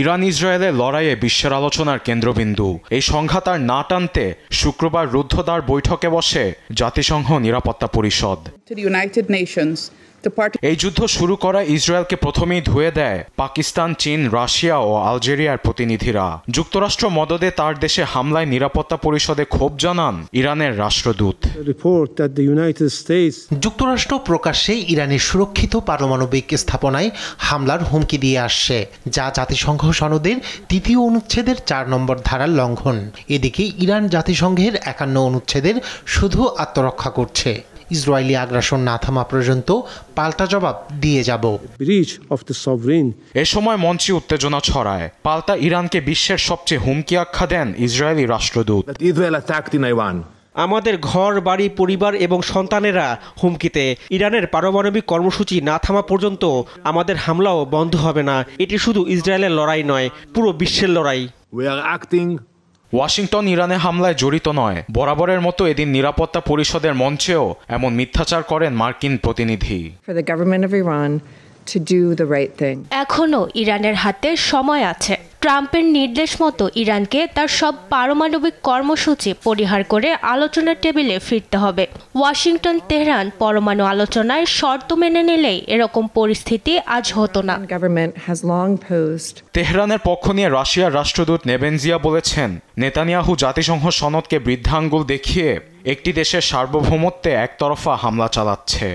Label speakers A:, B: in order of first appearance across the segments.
A: Iran ইসরায়েলের লড়াইয়ে বিশ্বের আলোচনার কেন্দ্রবিন্দু। এই সংঘাত আর না টানতে শুক্রবার রুদ্ধদ্বার বৈঠকে বসে জাতিসংঘ নিরাপত্তা পরিষদ। এই যুদ্ধ শুরু করা ইসরায়েলকে প্রথমেই ধুয়ে দেয় পাকিস্তান, চীন, রাশিয়া ও আলজেরিয়ার প্রতিনিধিরা। যুক্তরাষ্ট্র মদদে তার দেশে হামলায় নিরাপত্তা পরিষদে ক্ষোভ জানান ইরানের রাষ্ট্রদূত।
B: যুক্তরাষ্ট্র প্রকাশ্যে ইরানের সুরক্ষিত পারমাণবিক স্থাপনায় হামলার হুমকি দিয়ে আসছে, যা জাতিসংঘ সনদের ৩য় অনুচ্ছেদের ৪ নম্বর ধারার লঙ্ঘন। এদিকে ইরান জাতিসংঘের ৫১ অনুচ্ছেদের শুধু আত্মরক্ষা করছে। ইসরায়েলি আগ্রাসন না থামা পর্যন্ত পাল্টা জবাব দিয়ে যাব।
A: এ সময় মঞ্চে উত্তেজনা ছড়ায়। পাল্টা ইরানকে বিশ্বের সবচেয়ে হুমকি আখ্যা দেন ইসরায়েলি রাষ্ট্রদূত।
C: আমাদের ঘর বাড়ি পরিবার এবং সন্তানেরা হুমকিতে। ইরানের পারমাণবিক কর্মসূচি না থামা পর্যন্ত আমাদের হামলাও বন্ধ হবে না। এটি শুধু ইসরায়েলের লড়াই নয়, পুরো বিশ্বের লড়াই।
A: ওয়াশিংটন ইরানে হামলায় জড়িত নয়। বরাবরের মতো এদিন নিরাপত্তা পরিষদের মঞ্চেও এমন মিথ্যাচার করেন মার্কিন প্রতিনিধি।
D: এখনো ইরানের হাতে সময় আছে। ট্রাম্পের নির্দেশ মতো ইরানকে তার সব পারমাণবিক কর্মসূচি পরিহার করে আলোচনার টেবিলে ফিরতে হবে। ওয়াশিংটন তেহরান পরমাণু আলোচনায় শর্ত মেনে নিলেই এরকম পরিস্থিতি আজ হতো না।
A: তেহরানের পক্ষ নিয়ে রাশিয়ার রাষ্ট্রদূত নেবেনজিয়া বলেছেন, নেতানিয়াহু জাতিসংঘ সনদকে বৃদ্ধাঙ্গুল দেখিয়ে একটি দেশের সার্বভৌমত্বে একতরফা হামলা চালাচ্ছে।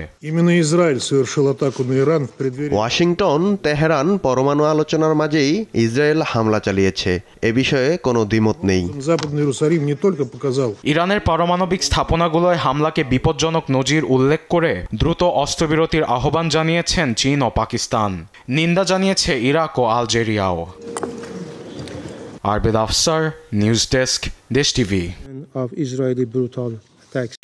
E: ওয়াশিংটন তেহরান পরমাণু আলোচনার মাঝেই ইসরায়েল হামলা চালিয়েছে, এ বিষয়ে কোনো দ্বিমত নেই।
A: ইরানের পারমাণবিক স্থাপনাগুলোয় হামলাকে বিপজ্জনক নজির উল্লেখ করে দ্রুত অস্ত্রবিরতির আহ্বান জানিয়েছেন চীন ও পাকিস্তান। নিন্দা জানিয়েছে ইরাক ও আলজেরিয়াও। আরবেদ আফসার, নিউজ ডেস্ক, দেশ TV.
F: Of Israeli brutal attacks.